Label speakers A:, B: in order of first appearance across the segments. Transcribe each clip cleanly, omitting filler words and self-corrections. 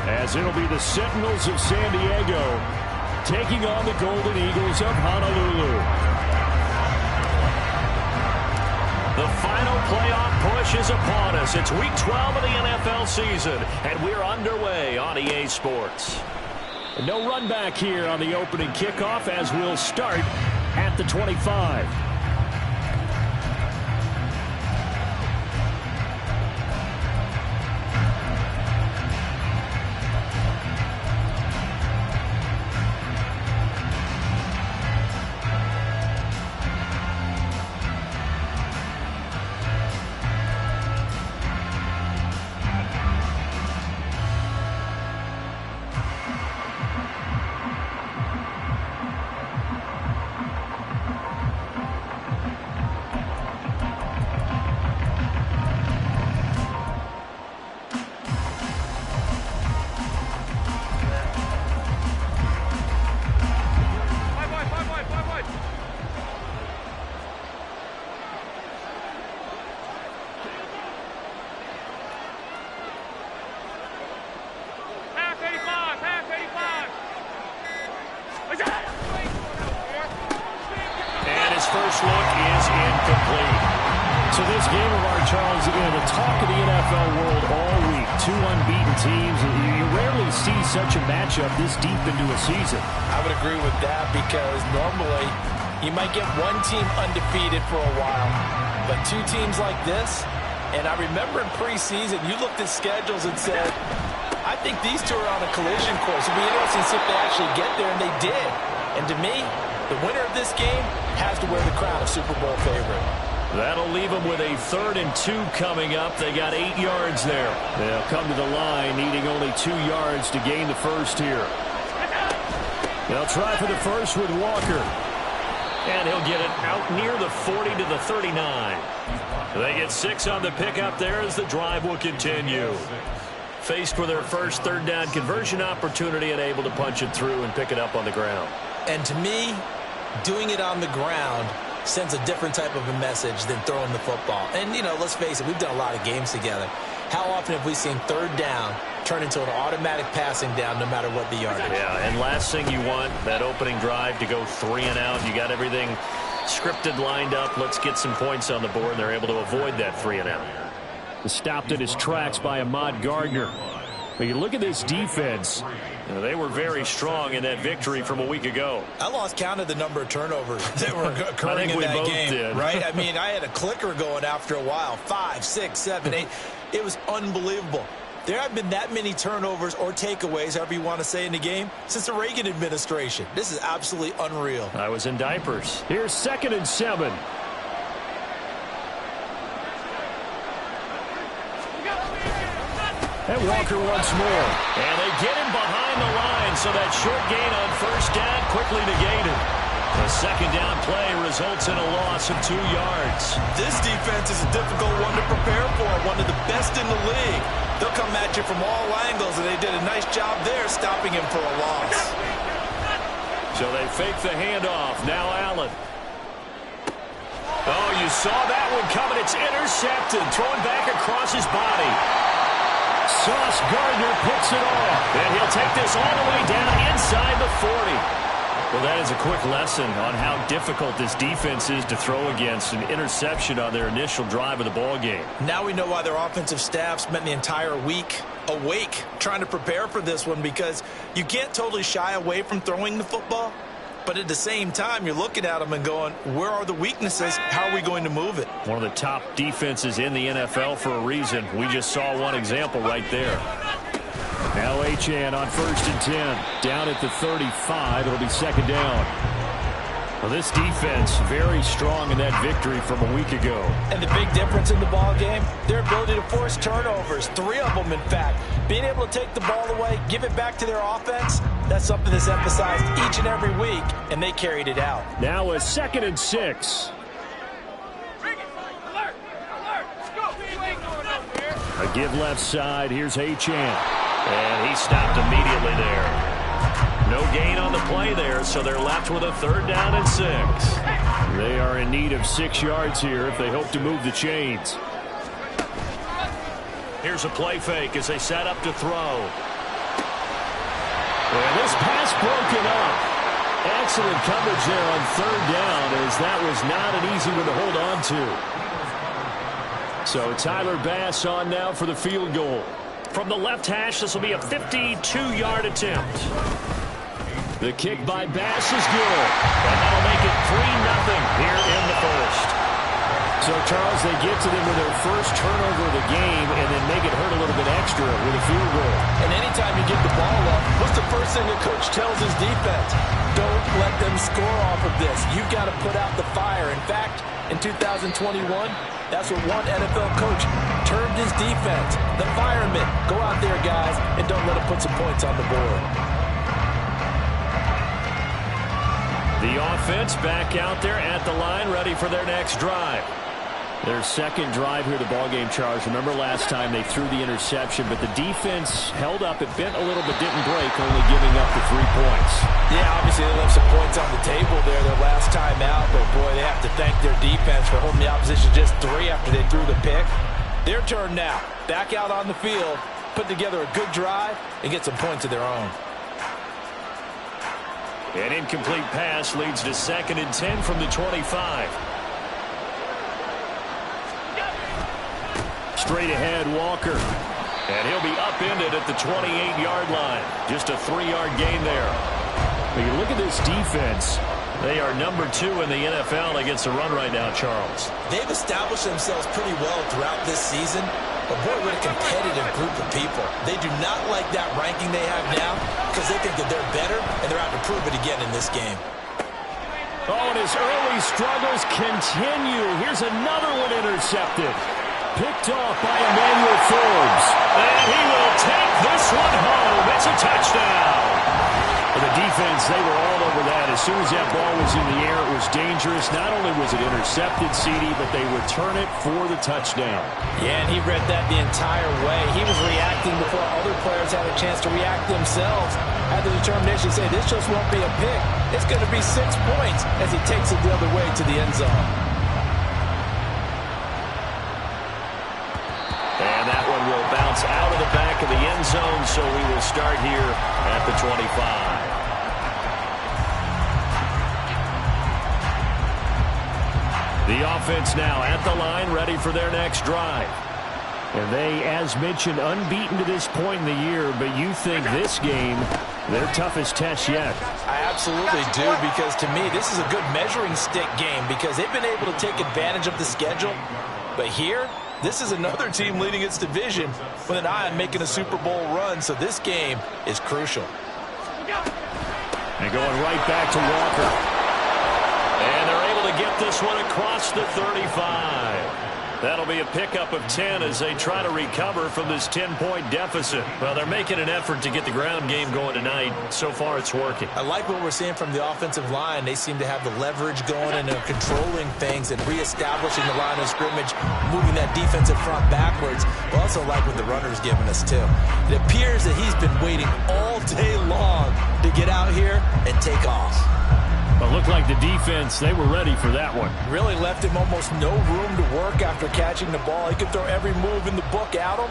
A: as it'll be the Sentinels of San Diego taking on the Golden Eagles of Honolulu.
B: The final playoff push is upon us. It's Week 12 of the NFL season, and we're underway on EA Sports.
A: No run back here on the opening kickoff as we'll start at the 25.
B: First look is incomplete.
A: So this game of our, Charles, again, the talk of the NFL world all week. Two unbeaten teams. You rarely see such a matchup this deep into a season.
C: I would agree with that because normally you might get one team undefeated for a while. But two teams like this, and I remember in preseason, you looked at schedules and said, I think these two are on a collision course. It'll be interesting to see if they actually get there, and they did. And to me, the winner of this game has to wear the crown of Super Bowl favorite.
B: That'll leave them with a 3rd and 2 coming up. They got 8 yards there.
A: They'll come to the line needing only 2 yards to gain the first here. They'll try for the first with Walker.
B: And he'll get it out near the 40 to the 39. They get 6 on the pickup there as the drive will continue. Faced with their first 3rd down conversion opportunity and able to punch it through and pick it up on the ground.
C: And to me, doing it on the ground sends a different type of a message than throwing the football. And, you know, let's face it, we've done a lot of games together. How often have we seen 3rd down turn into an automatic passing down no matter what the yardage?
B: Yeah, and last thing you want, that opening drive to go 3 and out. You got everything scripted, lined up. Let's get some points on the board, and they're able to avoid that 3 and out.
A: Stopped in his tracks by Ahmad Gardner. But you look at this defense.
B: They were very strong in that victory from a week ago.
C: I lost count of the number of turnovers that were occurring in that game.
B: Did.
C: Right? I mean, I had a clicker going after a while. 5, 6, 7, 8. It was unbelievable. There have been that many turnovers or takeaways, however you want to say, in the game since the Reagan administration. This is absolutely unreal.
B: I was in diapers.
A: Here's 2nd and 7. And Walker once more.
B: And they get him behind the line, so that short gain on 1st down quickly negated. The 2nd down play results in a loss of 2 yards.
C: This defense is a difficult one to prepare for, one of the best in the league. They'll come at you from all angles, and they did a nice job there stopping him for a loss.
B: So they fake the handoff. Now Allen. Oh, you saw that one coming. It's intercepted. Thrown back across his body.
A: Sauce Gardner picks it off.
B: And he'll take this all the way down inside the 40. Well, that is a quick lesson on how difficult this defense is to throw against. An interception on their initial drive of the ball game.
C: Now we know why their offensive staff spent the entire week awake trying to prepare for this one, because you can't totally shy away from throwing the football. But at the same time, you're looking at them and going, where are the weaknesses? How are we going to move it?
B: One of the top defenses in the NFL for a reason. We just saw one example right there.
A: Now Achane on 1st and 10. Down at the 35. It'll be 2nd down. Well, this defense very strong in that victory from a week ago.
C: And the big difference in the ball game, their ability to force turnovers. 3 of them, in fact. Being able to take the ball away, give it back to their offense, that's something that's emphasized each and every week, and they carried it out.
A: Now a 2nd and 6. A give left side. Here's Achane.
B: And he stopped immediately there. No gain on the play there, so they're left with a 3rd down and 6.
A: They are in need of 6 yards here if they hope to move the chains.
B: Here's a play fake as they set up to throw.
A: this pass broken up. Excellent coverage there on third down, as that was not an easy one to hold on to. So Tyler Bass on now for the field goal.
B: From the left hash, this will be a 52-yard attempt.
A: The kick by Bass is good.
B: And that'll make it 3-0 here in the first.
A: So, Charles, they get to them with their first turnover of the game and then make it hurt a little bit extra with a field goal.
C: And anytime you get the ball up, what's the first thing a coach tells his defense? Don't let them score off of this. You've got to put out the fire. In fact, in 2021, that's what one NFL coach termed his defense. The firemen. Go out there, guys, and don't let them put some points on the board.
B: The offense back out there at the line, ready for their next drive.
A: Their second drive here of the ballgame, Charles. Remember last time they threw the interception, but the defense held up. It bent a little but didn't break, only giving up the 3 points.
C: Yeah, obviously they left some points on the table there their last time out, but boy, they have to thank their defense for holding the opposition just 3 after they threw the pick. Their turn now. Back out on the field, put together a good drive, and get some points of their own.
B: An incomplete pass leads to 2nd and 10 from the 25.
A: Straight ahead, Walker.
B: And he'll be upended at the 28-yard line. Just a 3-yard gain there.
A: When you look at this defense,
B: they are number 2 in the NFL against the run right now, Charles.
D: They've established themselves pretty well throughout this season. But boy, what a competitive group of people. They do not like that ranking they have now because they think that they're better, and they're out to prove it again in this game.
A: Oh, and his early struggles continue. Here's another one intercepted. Picked off by Emmanuel Forbes.
B: And he will take this one home. It's a touchdown.
A: For the defense, they were all over that. As soon as that ball was in the air, it was dangerous. Not only was it intercepted, CD, but they return it for the touchdown.
C: Yeah, and he read that the entire way. He was reacting before other players had a chance to react themselves. Had the determination to say, this just won't be a pick. It's going to be 6 points as he takes it the other way to the end zone.
B: And that one will bounce out of the back of the end zone, so we will start here at the 25.
A: The offense now at the line, ready for their next drive. And they, as mentioned, unbeaten to this point in the year, but you think this game, their toughest test yet.
C: I absolutely do, because to me, this is a good measuring stick game because they've been able to take advantage of the schedule. But here, this is another team leading its division with an eye on making a Super Bowl run, so this game is crucial.
A: And going right back to Walker.
B: And they're able to get this one across the 35. That'll be a pickup of 10 as they try to recover from this 10-point deficit. Well, they're making an effort to get the ground game going tonight. So far, it's working.
C: I like what we're seeing from the offensive line. They seem to have the leverage going, and they're controlling things and reestablishing the line of scrimmage, moving that defensive front backwards. But also like what the runner's giving us, too. It appears that he's been waiting all day long to get out here and take off.
A: But looked like the defense, they were ready for that one.
C: Really left him almost no room to work after catching the ball. He could throw every move in the book at him.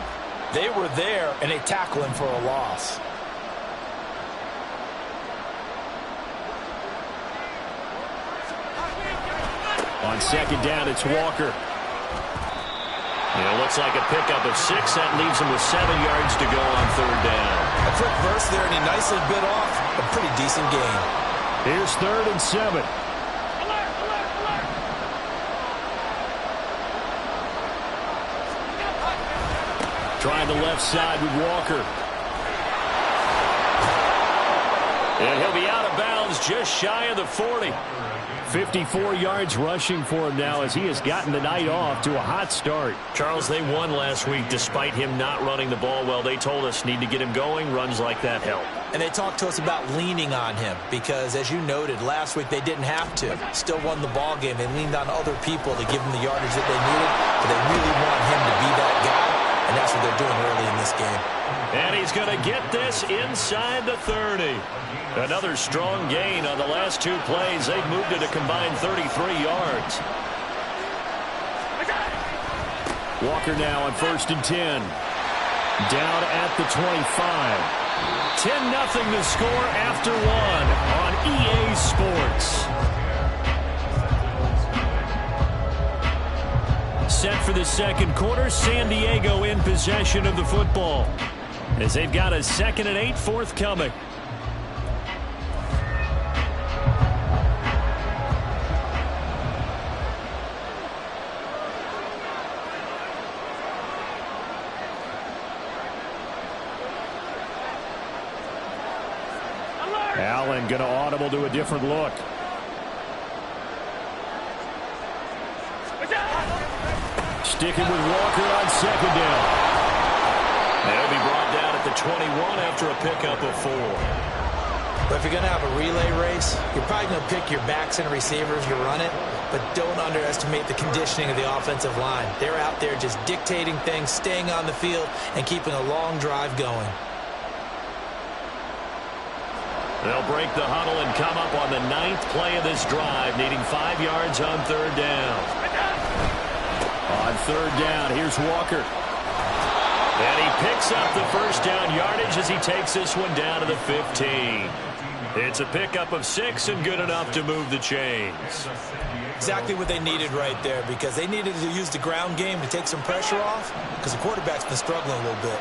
C: They were there, and they tackle him for a loss.
A: On second down, it's Walker.
B: It looks like a pickup of 6. That leaves him with 7 yards to go on third down.
D: A quick burst there, and he nicely bit off a pretty decent gain.
A: Here's 3rd and 7. Trying the left side with Walker.
B: And he'll be out of bounds just shy of the 40.
A: 54 yards rushing for him now as he has gotten the night off to a hot start.
B: Charles, they won last week despite him not running the ball well. They told us need to get him going. Runs like that help.
D: And they talked to us about leaning on him because, as you noted, last week they didn't have to. Still won the ball game. They leaned on other people to give them the yardage that they needed, but they really want him to be that guy, and that's what they're doing early in this game.
B: And he's going to get this inside the 30. Another strong gain on the last 2 plays. They've moved it a combined 33 yards.
A: Walker now on 1st and 10. Down at the 25. 10-0 the score after one on EA Sports. Set for the second quarter, San Diego in possession of the football as they've got a 2nd and 8 forthcoming. Allen going to audible to a different look. Sticking with Walker on 2nd down.
B: They'll be brought down at the 21 after a pickup of 4.
D: But if you're going to have a relay race, you're probably going to pick your backs and receivers to run it, but don't underestimate the conditioning of the offensive line. They're out there just dictating things, staying on the field, and keeping a long drive going.
B: They'll break the huddle and come up on the 9th play of this drive, needing 5 yards on 3rd down.
A: On 3rd down, here's Walker.
B: And he picks up the first down yardage as he takes this one down to the 15. It's a pickup of 6 and good enough to move the chains.
D: Exactly what they needed right there, because they needed to use the ground game to take some pressure off, because the quarterback's been struggling a little bit.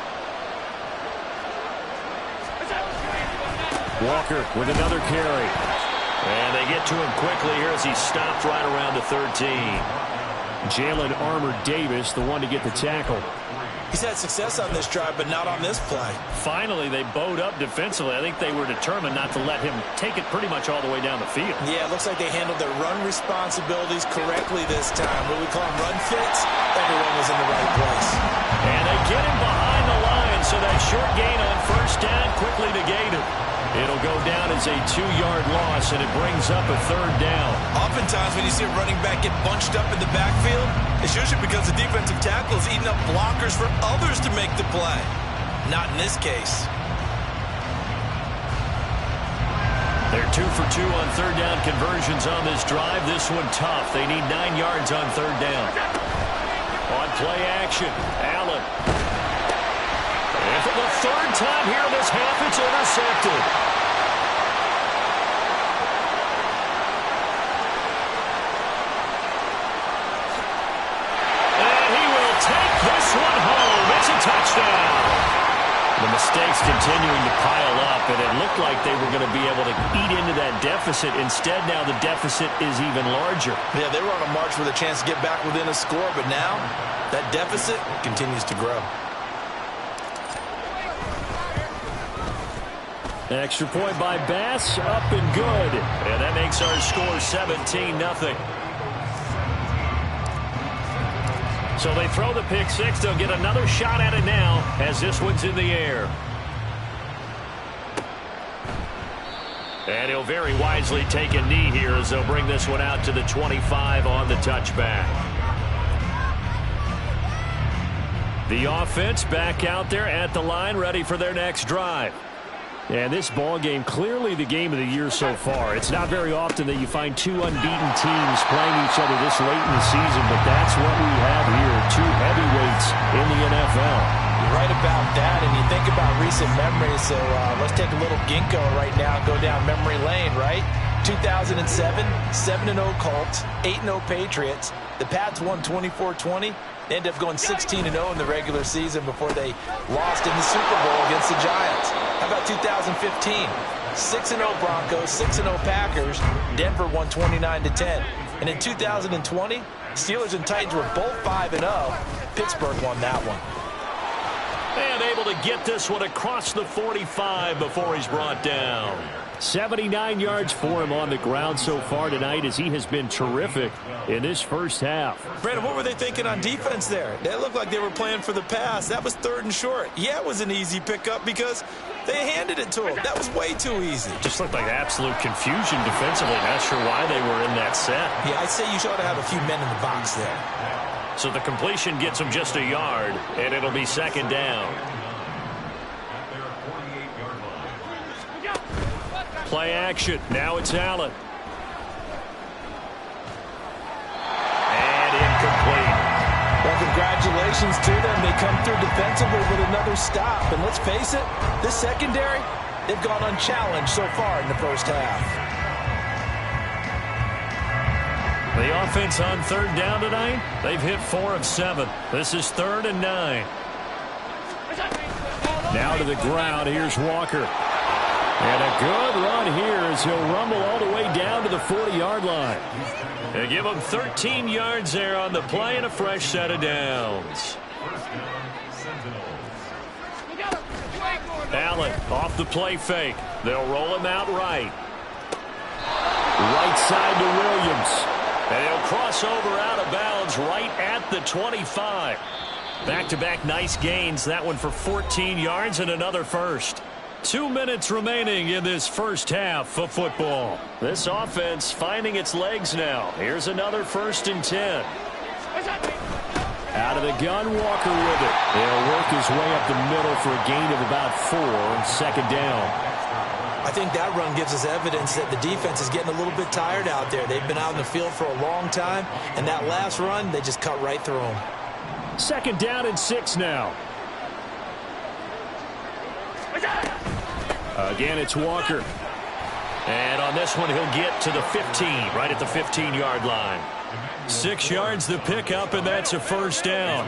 A: Walker with another carry.
B: And they get to him quickly here as he stopped right around the 13.
A: Jalen Armour-Davis, the one to get the tackle.
D: He's had success on this drive, but not on this play.
A: Finally, they bowed up defensively. I think they were determined not to let him take it pretty much all the way down the field.
D: Yeah, it looks like they handled their run responsibilities correctly this time. What we call them run fits, everyone was in the right place.
B: And they get him behind the line, so that short gain on 1st down quickly negated. It'll go down as a 2-yard loss, and it brings up a 3rd down.
D: Oftentimes when you see a running back get bunched up in the backfield, it's usually because the defensive tackle is eating up blockers for others to make the play. Not in this case.
B: They're 2 for 2 on 3rd down conversions on this drive. This one tough. They need 9 yards on 3rd down. On play action, Allen. And for the 3rd time here in this half, it's intercepted. And he will take this one home. It's a touchdown. The mistakes continuing to pile up, and it looked like they were going to be able to eat into that deficit. Instead, now the deficit is even larger.
D: Yeah, they were on a march with a chance to get back within a score, but now that deficit continues to grow.
A: Extra point by Bass, up and good.
B: And that makes our score 17-0. So they throw the pick 6. They'll get another shot at it now as this one's in the air. And he'll very wisely take a knee here as they'll bring this one out to the 25 on the touchback. The offense back out there at the line, ready for their next drive.
A: And this ball game, clearly the game of the year so far. It's not very often that you find 2 unbeaten teams playing each other this late in the season, but that's what we have here, 2 heavyweights in the NFL.
D: You're right about that, and you think about recent memories, so let's take a little ginkgo right now and go down memory lane, right? 2007, 7-0 Colts, 8-0 Patriots. The Pats won 24-20. They ended up going 16-0 in the regular season before they lost in the Super Bowl against the Giants. How about 2015? 6-0 Broncos, 6-0 Packers. Denver won 29-10. And in 2020, Steelers and Titans were both 5-0. Pittsburgh won that one.
B: And able to get this one across the 45 before he's brought down.
A: 79 yards for him on the ground so far tonight as he has been terrific in this first half.
D: Brandon, what were they thinking on defense there? They looked like they were playing for the pass. That was 3rd and short. Yeah, it was an easy pickup because they handed it to him. That was way too easy.
B: Just looked like absolute confusion defensively. Not sure why they were in that set.
D: Yeah, I'd say you ought to have a few men in the box there.
B: So the completion gets him just a yard, and it'll be 2nd down. Play action. Now it's Allen. And incomplete.
D: Well, congratulations to them. They come through defensively with another stop. And let's face it, this secondary, they've gone unchallenged so far in the first half.
B: The offense on third down tonight, they've hit 4 of 7. This is 3rd and 9.
A: Now to the ground. Here's Walker. And a good run here as he'll rumble all the way down to the 40-yard line.
B: They give him 13 yards there on the play and a fresh set of downs. Allen off the play fake. They'll roll him out right.
A: Right side to Williams.
B: And he'll cross over out of bounds right at the 25. Back-to-back nice gains. That one for 14 yards and another first. 2 minutes remaining in this first half of football. This offense finding its legs now. Here's another 1st and 10.
A: Out of the gun, Walker with it. He'll work his way up the middle for a gain of about 4 on 2nd down.
D: I think that run gives us evidence that the defense is getting a little bit tired out there. They've been out in the field for a long time, and that last run, they just cut right through them.
A: 2nd down and 6 now. Again, it's Walker.
B: And on this one, he'll get to the 15, right at the 15-yard line. 6 yards the pickup, and that's a 1st down.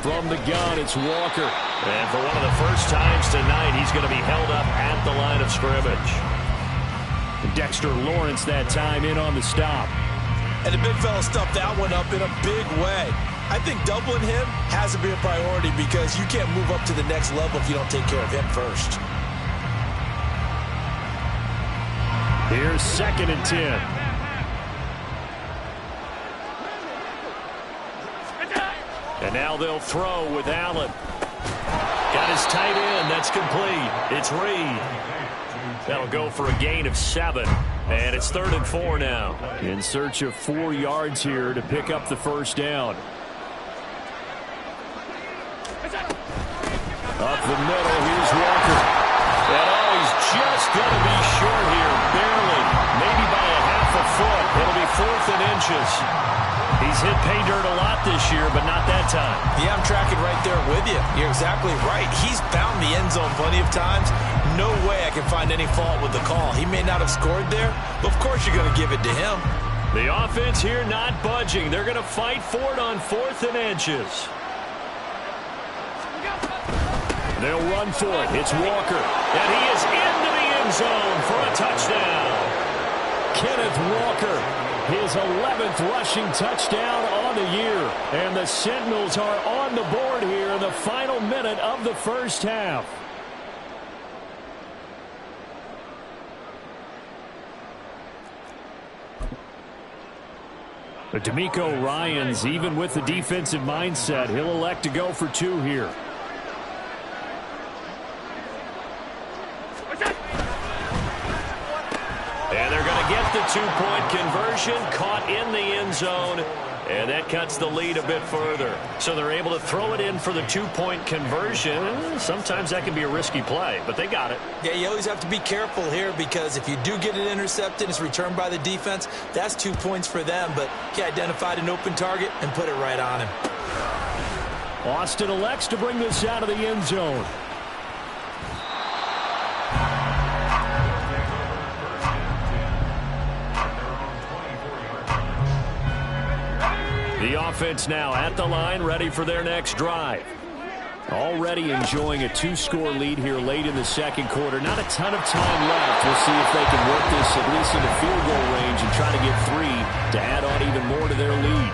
A: From the gun, it's Walker.
B: And for one of the first times tonight, he's going to be held up at the line of scrimmage.
A: Dexter Lawrence that time in on the stop.
D: And the big fella stuffed that one up in a big way. I think doubling him has to be a priority because you can't move up to the next level if you don't take care of him first.
A: Here's 2nd and 10.
B: And now they'll throw with Allen. Got his tight end. That's complete. It's Reed. That'll go for a gain of 7. And it's 3rd and 4 now.
A: In search of 4 yards here to pick up the 1st down. Up the middle, here's Walker.
B: And he's just going to be short here. Barely. Maybe by a half a foot. It'll be 4th and inches. He's hit pay dirt a lot this year, but not that time.
D: Yeah, I'm tracking right there with you. You're exactly right. He's found the end zone plenty of times. No way I can find any fault with the call. He may not have scored there, but of course you're going to give it to him.
B: The offense here not budging. They're going to fight for it on 4th and inches.
A: They'll run for it. It's Walker.
B: And he is into the end zone for a touchdown.
A: Kenneth Walker, his 11th rushing touchdown on the year. And the Sentinels are on the board here in the final minute of the first half. But DeMeco Ryans, even with the defensive mindset, he'll elect to go for 2 here.
B: And they're going to get the 2-point conversion, caught in the end zone, and that cuts the lead a bit further. So they're able to throw it in for the 2-point conversion. Sometimes that can be a risky play, but they got it.
D: Yeah, you always have to be careful here because if you do get it intercepted, it's returned by the defense, that's 2 points for them, but he identified an open target and put it right on him.
A: Austin elects to bring this out of the end zone. The offense now at the line, ready for their next drive. Already enjoying a 2-score lead here late in the second quarter. Not a ton of time left. We'll see if they can work this at least into field goal range and try to get 3 to add on even more to their lead.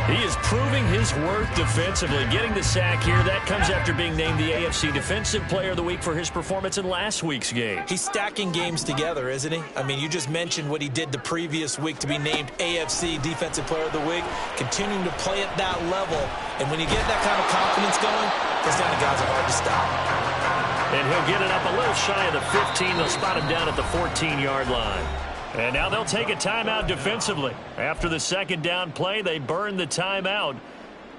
B: He is proving his worth defensively. Getting the sack here, that comes after being named the AFC Defensive Player of the Week for his performance in last week's game.
D: He's stacking games together, isn't he? I mean, you just mentioned what he did the previous week to be named AFC Defensive Player of the Week. Continuing to play at that level. And when you get that kind of confidence going, those kind of guys are hard to stop.
B: And he'll get it up a little shy of the 15. They'll spot him down at the 14-yard line. And now they'll take a timeout defensively. After the second down play, they burn the timeout,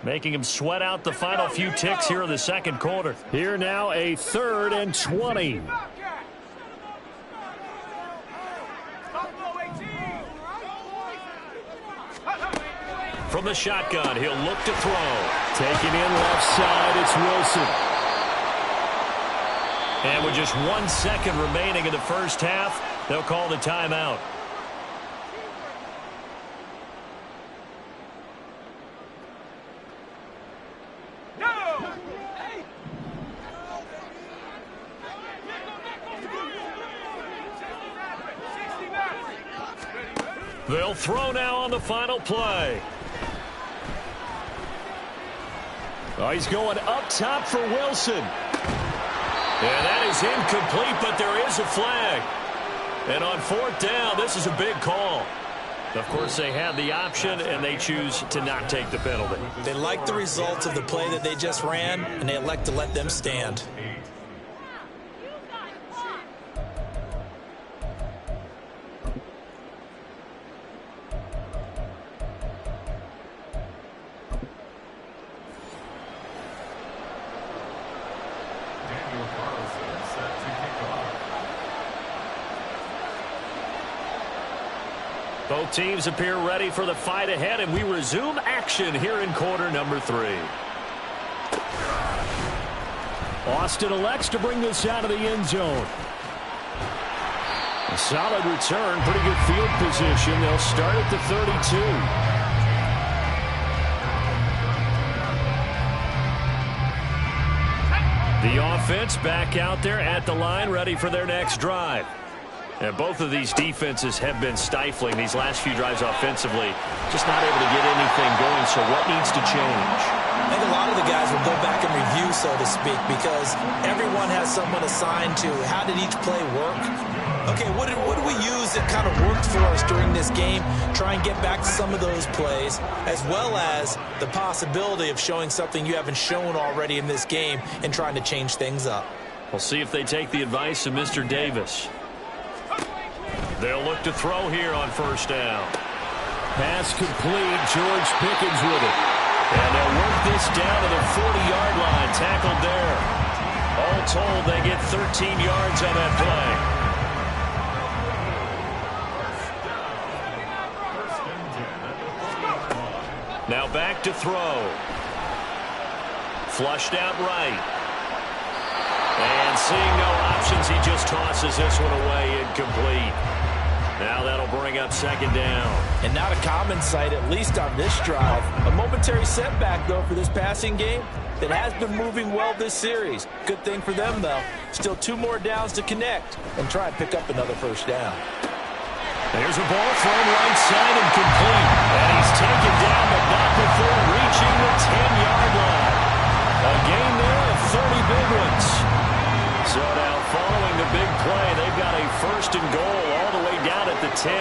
B: making him sweat out the final few ticks here in the second quarter.
A: Here now a 3rd and 20.
B: From the shotgun, he'll look to throw.
A: Taking in left side, it's Wilson.
B: And with just 1 second remaining in the first half, they'll call the timeout. They'll throw now on the final play.
A: Oh, he's going up top for Wilson.
B: And that is incomplete, but there is a flag. And on 4th down, this is a big call. Of course, they had the option, and they choose to not take the penalty.
D: They like the results of the play that they just ran, and they elect to let them stand.
B: Both teams appear ready for the fight ahead, and we resume action here in quarter number 3.
A: Austin elects to bring this out of the end zone. A solid return, pretty good field position. They'll start at the 32.
B: The offense back out there at the line, ready for their next drive. And both of these defenses have been stifling these last few drives offensively. Just not able to get anything going, so what needs to change?
D: I think a lot of the guys will go back and review, so to speak, because everyone has someone assigned to how did each play work. Okay, what did we use that kind of worked for us during this game? Try and get back to some of those plays, as well as the possibility of showing something you haven't shown already in this game and trying to change things up.
B: We'll see if they take the advice of Mr. Davis. They'll look to throw here on 1st down.
A: Pass complete. George Pickens with it.
B: And they'll work this down to the 40-yard line. Tackled there. All told, they get 13 yards on that play. Now back to throw. Flushed out right. And seeing no options, he just tosses this one away, incomplete. Now that'll bring up 2nd down.
C: And not a common sight, at least on this drive. A momentary setback, though, for this passing game that has been moving well this series. Good thing for them, though. Still 2 more downs to connect and try and pick up another 1st down.
B: There's a ball thrown right side and complete. And he's taken down, but not before reaching the 10-yard line. A gain there of 30 big ones. So now following the big play, they've got a 1st and goal all the way down at the 10.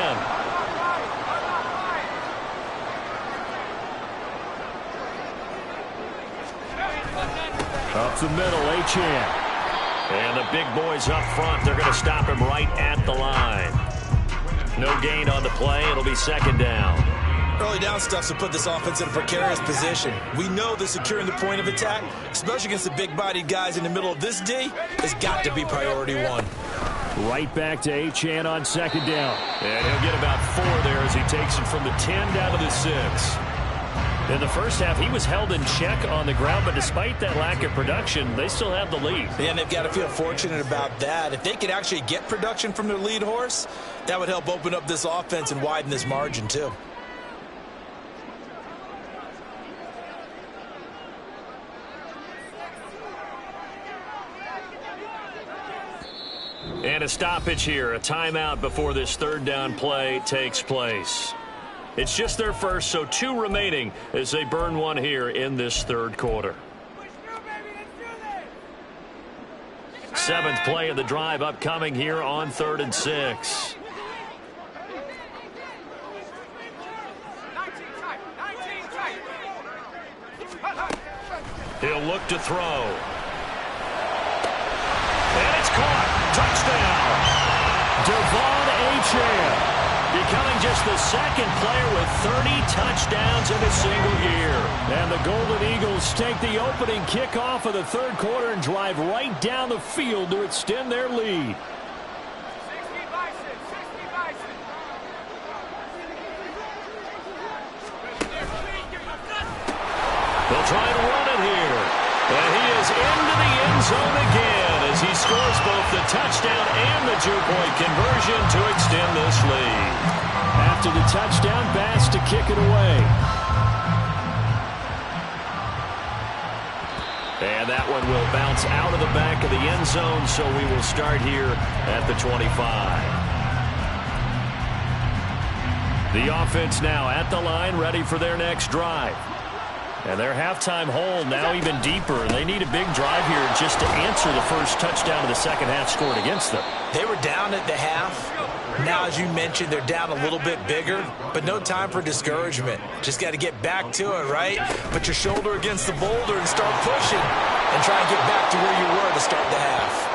A: Up the middle, Achane.
B: And the big boys up front, they're going to stop him right at the line. No gain on the play. It'll be 2nd down.
D: Early down stuff to put this offense in a precarious position. We know that securing the point of attack, especially against the big-bodied guys in the middle of this D, has got to be priority 1.
A: Right back to Achane on 2nd down.
B: And he'll get about 4 there as he takes it from the 10 down to the 6. In the first half, he was held in check on the ground, but despite that lack of production, they still have the lead.
D: And they've got to feel fortunate about that. If they could actually get production from their lead horse, that would help open up this offense and widen this margin, too.
B: And a stoppage here, a timeout before this 3rd down play takes place. It's just their first, so 2 remaining as they burn one here in this 3rd quarter. 7th play of the drive upcoming here on 3rd and 6. He'll look to throw. And it's caught. Touchdown.
A: Devon Achane.
B: Becoming just the 2nd player with 30 touchdowns in a single year.
A: And the Golden Eagles take the opening kickoff of the 3rd quarter and drive right down the field to extend their lead.
B: They'll try to run. And he is into the end zone again as he scores both the touchdown and the two-point conversion to extend this lead.
A: After the touchdown, Bass to kick it away.
B: And that one will bounce out of the back of the end zone, so we will start here at the 25. The offense now at the line, ready for their next drive. And their halftime hole now even deeper, and they need a big drive here just to answer the first touchdown of the second half scored against them.
D: They were down at the half. Now, as you mentioned, they're down a little bit bigger, but no time for discouragement. Just got to get back to it, right? Put your shoulder against the boulder and start pushing and try and get back to where you were to start the half.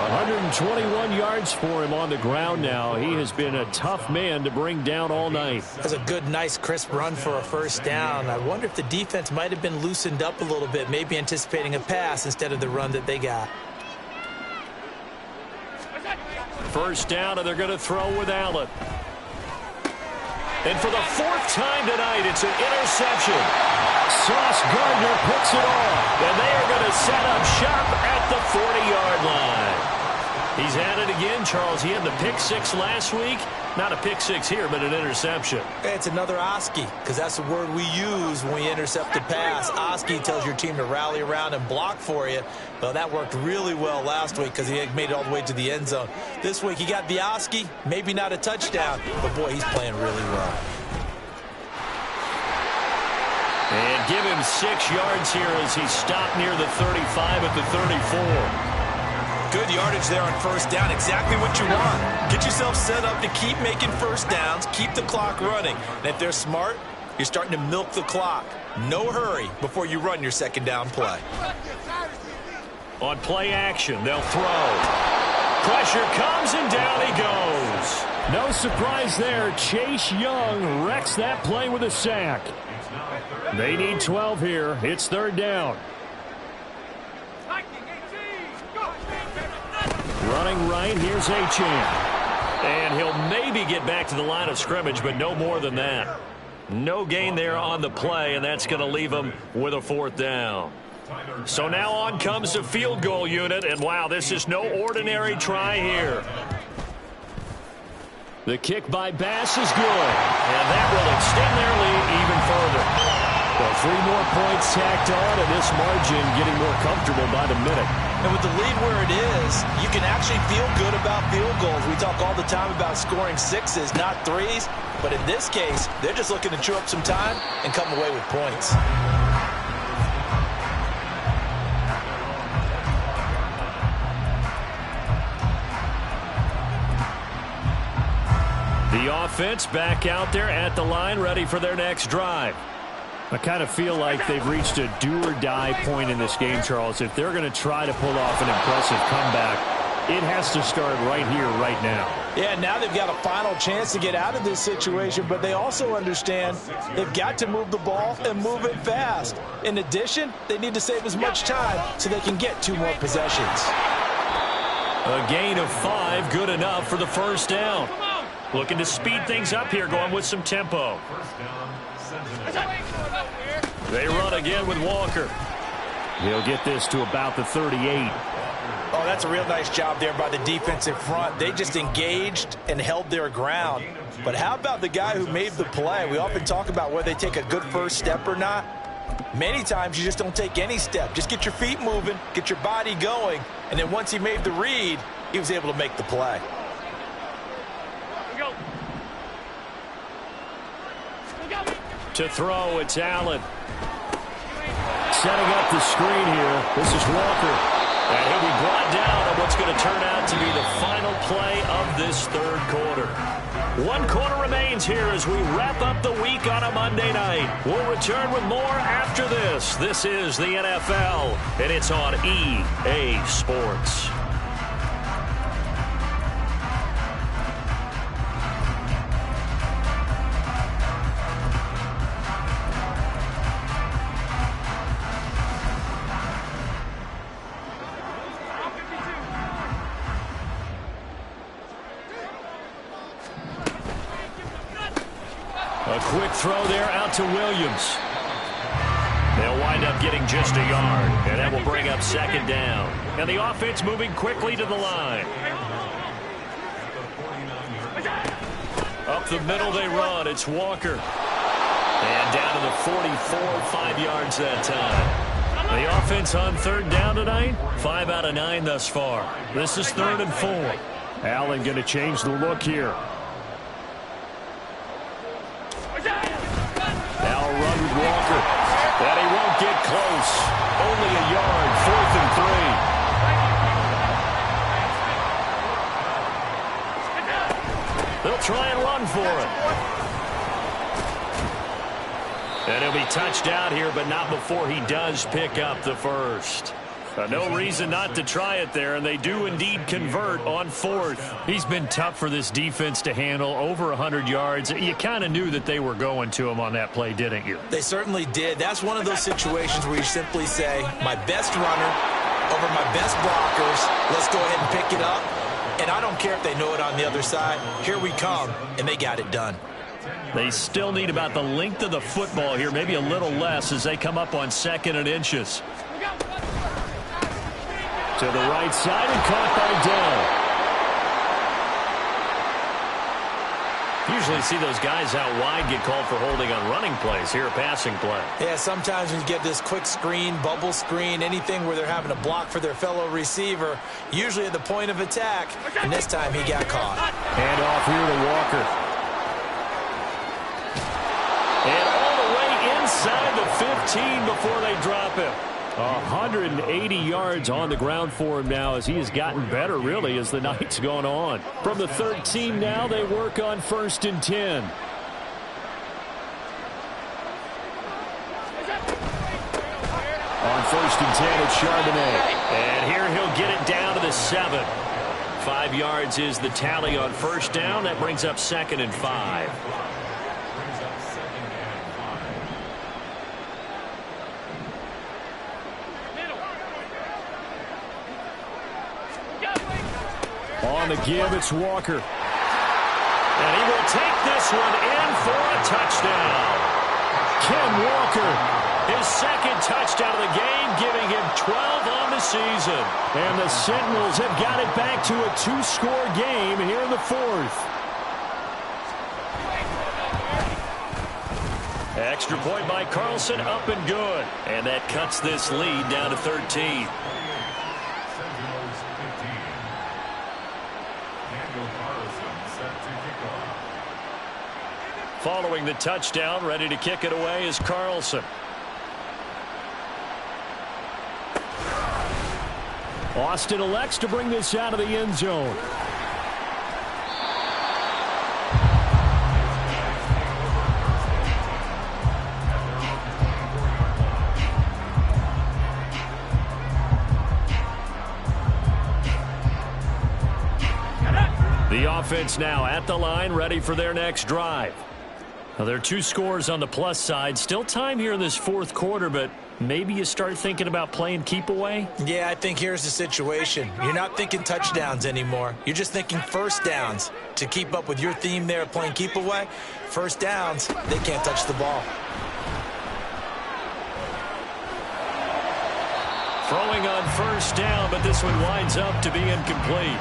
A: 121 yards for him on the ground now. He has been a tough man to bring down all night.
D: That's a good, nice, crisp run for a first down. I wonder if the defense might have been loosened up a little bit, maybe anticipating a pass instead of the run that they got.
A: First down, and they're going to throw with Allen. And for the fourth time tonight, it's an interception. Sauce Gardner picks it off.
B: And they are going to set up shop at the 40-yard line. He's at it again, Charles. He had the pick six last week. Not a pick six here, but an interception.
D: It's another Oski, because that's the word we use when we intercept a pass. Oski tells your team to rally around and block for you. Well, that worked really well last week because he made it all the way to the end zone. This week he got the Oski, maybe not a touchdown, but boy, he's playing really well.
B: And give him 6 yards here as he stopped near the 35 at the 34.
D: Good yardage there on first down. Exactly what you want. Get yourself set up to keep making first downs, keep the clock running. And if they're smart, you're starting to milk the clock. No hurry before you run your second down play.
B: On play action, they'll throw. Pressure comes and down he goes.
A: No surprise there. Chase Young wrecks that play with a sack. They need 12 here. It's third down. Running right, here's Achane.
B: And he'll maybe get back to the line of scrimmage, but no more than that. No gain there on the play, and that's going to leave him with a fourth down. So now on comes the field goal unit, and wow, this is no ordinary try here.
A: The kick by Bass is good.
B: And that will extend their lead even further.
A: Well, 3 more points tacked on, and this margin getting more comfortable by the minute.
D: And with the lead where it is, you can actually feel good about field goals. We talk all the time about scoring 6s, not 3s. But in this case, they're just looking to chew up some time and come away with points.
B: The offense back out there at the line, ready for their next drive.
A: I kind of feel like they've reached a do-or-die point in this game, Charles. If they're going to try to pull off an impressive comeback, it has to start right here, right now.
D: Yeah, now they've got a final chance to get out of this situation, but they also understand they've got to move the ball and move it fast. In addition, they need to save as much time so they can get 2 more possessions.
B: A gain of 5, good enough for the first down. Looking to speed things up here, going with some tempo. They run again with Walker.
A: He'll get this to about the 38.
D: Oh, that's a real nice job there by the defensive front. They just engaged and held their ground. But how about the guy who made the play? We often talk about whether they take a good first step or not. Many times you just don't take any step. Just get your feet moving, get your body going, and then once he made the read, he was able to make the play.
B: To throw, it's Allen.
A: Setting up the screen here. This is Walker.
B: And he'll be brought down on what's going to turn out to be the final play of this third quarter. 1 quarter remains here as we wrap up the week on a Monday night. We'll return with more after this. This is the NFL, and it's on EA Sports. A quick throw there out to Williams. They'll wind up up getting just a yard. And that will bring up second down. And the offense moving quickly to the line. Up the middle they run. It's Walker. And down to the 44, 5 yards that time. The offense on third down tonight, 5 out of 9 thus far. This is 3rd and 4.
A: Allen going to change the look here.
B: Now a run with Walker. And he won't get close. Only a yard, 4th and 3. They'll try and run for it. And he'll be touched out here, but not before he does pick up the first. No reason not to try it there, and they do indeed convert on 4th.
A: He's been tough for this defense to handle, over 100 yards. You kind of knew that they were going to him on that play, didn't you?
D: They certainly did. That's one of those situations where you simply say, my best runner over my best blockers, let's go ahead and pick it up. And I don't care if they know it on the other side. Here we come, and they got it done.
A: They still need about the length of the football here, maybe a little less as they come up on 2nd and inches. To the right side and caught by Dell.
B: Usually see those guys out wide get called for holding on running plays. Here a passing play.
D: Yeah, sometimes when you get this quick screen, bubble screen, anything where they're having to block for their fellow receiver, usually at the point of attack, and this time he got caught.
A: Hand off here to Walker.
B: And all the way inside the 15 before they drop him.
A: 180 yards on the ground for him now as he has gotten better, really, as the night's gone on. From the 13 now, they work on 1st and 10. On 1st and 10, it's Charbonnet.
B: And here he'll get it down to the 7. 5 yards is the tally on 1st down. That brings up 2nd and 5.
A: On the give, it's Walker.
B: And he will take this one in for a touchdown.
A: Ken Walker.
B: His 2nd touchdown of the game, giving him 12 on the season.
A: And the Sentinels have got it back to a 2-score game here in the 4th.
B: Extra point by Carlson, up and good. And that cuts this lead down to 13. Following the touchdown, ready to kick it away is Carlson.
A: Austin elects to bring this out of the end zone.
B: The offense now at the line, ready for their next drive. Now, there are 2 scores on the plus side. Still time here in this 4th quarter, but maybe you start thinking about playing keep away?
D: Yeah, I think here's the situation. You're not thinking touchdowns anymore. You're just thinking 1st downs. To keep up with your theme there of playing keep away, 1st downs, they can't touch the ball.
B: Throwing on 1st down, but this one winds up to be incomplete.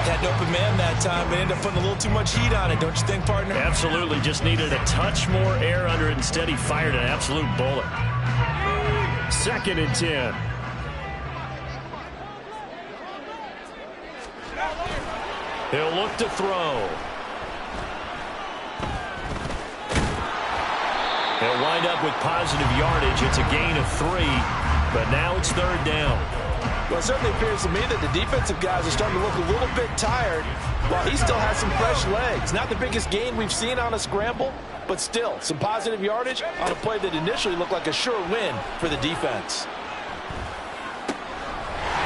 D: Had an open man that time, but ended up putting a little too much heat on it, don't you think, partner?
B: Absolutely. Just needed a touch more air under it. Instead, he fired an absolute bullet.
A: 2nd and 10.
B: He'll look to throw. He'll wind up with positive yardage. It's a gain of 3, but now it's 3rd down.
C: Well, it certainly appears to me that the defensive guys are starting to look a little bit tired while he still has some fresh legs. Not the biggest gain we've seen on a scramble, but still some positive yardage on a play that initially looked like a sure win for the defense.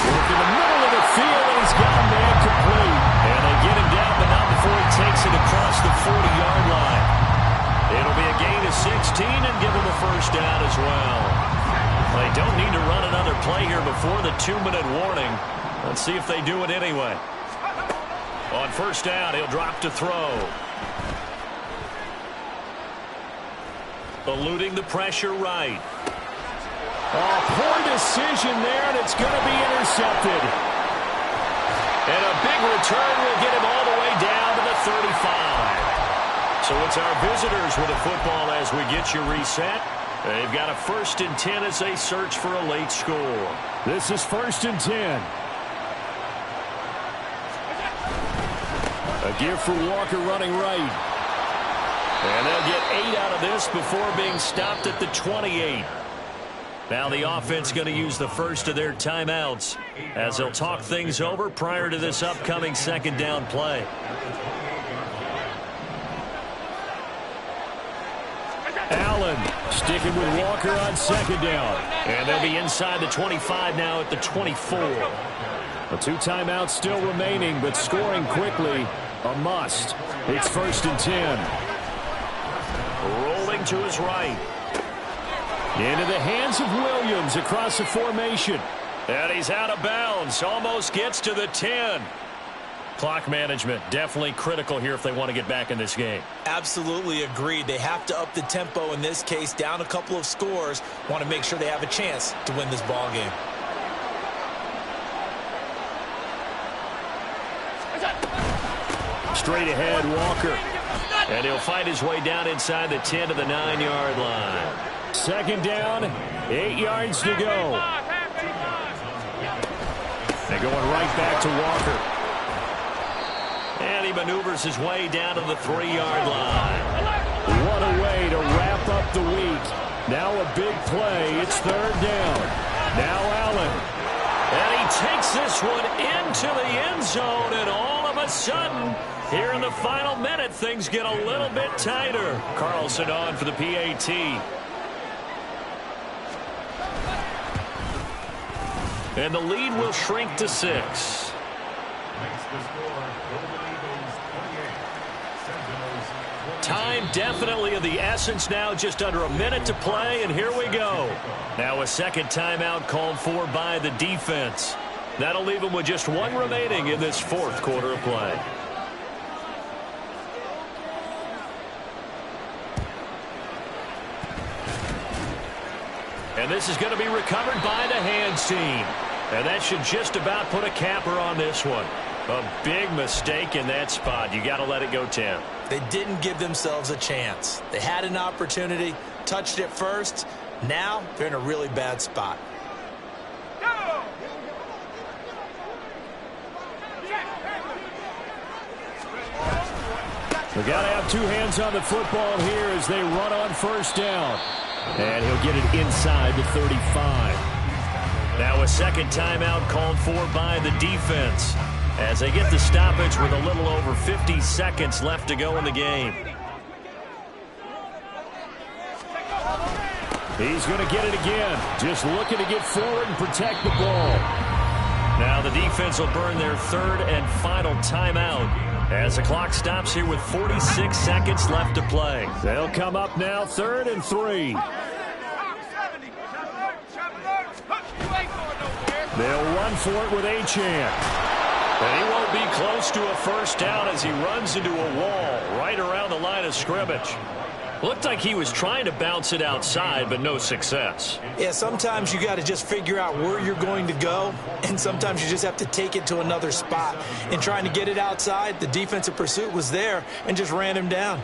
A: Work in the middle of the field, and he's got a man complete.
B: And they get him down, but not before he takes it across the 40-yard line. It'll be a gain of 16 and give him a 1st down as well. They don't need to run another play here before the 2-minute warning. Let's see if they do it anyway. On 1st down, he'll drop to throw. Eluding the pressure right.
A: Oh, poor decision there, and it's going to be intercepted.
B: And a big return will get him all the way down to the 35. So it's our visitors with the football as we get you reset. They've got a 1st and 10 as they search for a late score.
A: This is 1st and 10. A give for Walker running right.
B: And they'll get 8 out of this before being stopped at the 28. Now the offense going to use the first of their timeouts as they'll talk things over prior to this upcoming 2nd down play.
A: Allen sticking with Walker on 2nd down.
B: And they'll be inside the 25 now at the 24.
A: A 2 timeouts still remaining, but scoring quickly, a must. It's 1st and 10.
B: Rolling to his right.
A: Into the hands of Williams across the formation.
B: And he's out of bounds. Almost gets to the 10. Clock management definitely critical here if they want to get back in this game.
D: Absolutely agreed. They have to up the tempo in this case, down a couple of scores. Want to make sure they have a chance to win this ball game.
A: Straight ahead, Walker.
B: And he'll fight his way down inside the 10 to the 9-yard line.
A: 2nd down, 8 yards to go. They're going right back to Walker.
B: And he maneuvers his way down to the 3-yard line.
A: What a way to wrap up the week. Now a big play. It's 3rd down. Now Allen.
B: And he takes this one into the end zone, and all of a sudden, here in the final minute, things get a little bit tighter. Carlson on for the PAT. And the lead will shrink to 6. Time definitely of the essence now, just under a minute to play, and here we go. Now a 2nd timeout called for by the defense. That'll leave them with just 1 remaining in this 4th quarter of play. And this is going to be recovered by the hands team. And that should just about put a capper on this one. A big mistake in that spot. You got to let it go 10.
D: They didn't give themselves a chance. They had an opportunity, touched it first. Now they're in a really bad spot.
A: We got to have 2 hands on the football here as they run on 1st down. And he'll get it inside the 35.
B: Now a 2nd timeout called for by the defense as they get the stoppage with a little over 50 seconds left to go in the game.
A: He's going to get it again. Just looking to get forward and protect the ball.
B: Now the defense will burn their 3rd and final timeout as the clock stops here with 46 seconds left to play.
A: They'll come up now 3rd and 3. They'll run for it with Achane.
B: And he won't be close to a 1st down as he runs into a wall right around the line of scrimmage. Looked like he was trying to bounce it outside, but no success.
D: Yeah, sometimes you got to just figure out where you're going to go, and sometimes you just have to take it to another spot. In trying to get it outside, the defensive pursuit was there and just ran him down.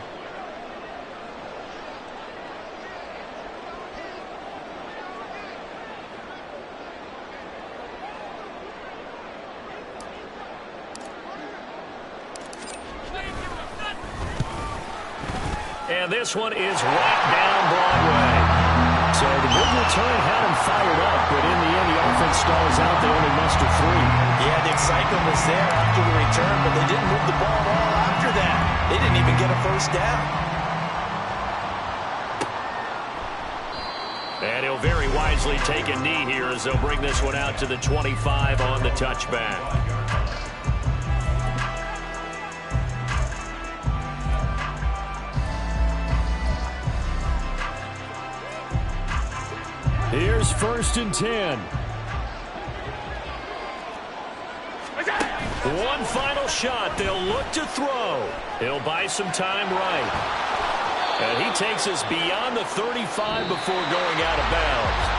B: And this one is right down Broadway.
A: So the big return had him fired up, but in the end, the offense stalls out. They only muster 3.
D: Yeah, the excitement was there after the return, but they didn't move the ball at all after that. They didn't even get a 1st down.
B: And he'll very wisely take a knee here as they'll bring this one out to the 25 on the touchback.
A: Here's 1st and 10.
B: One final shot. They'll look to throw. He'll buy some time right. And he takes us beyond the 35 before going out of bounds.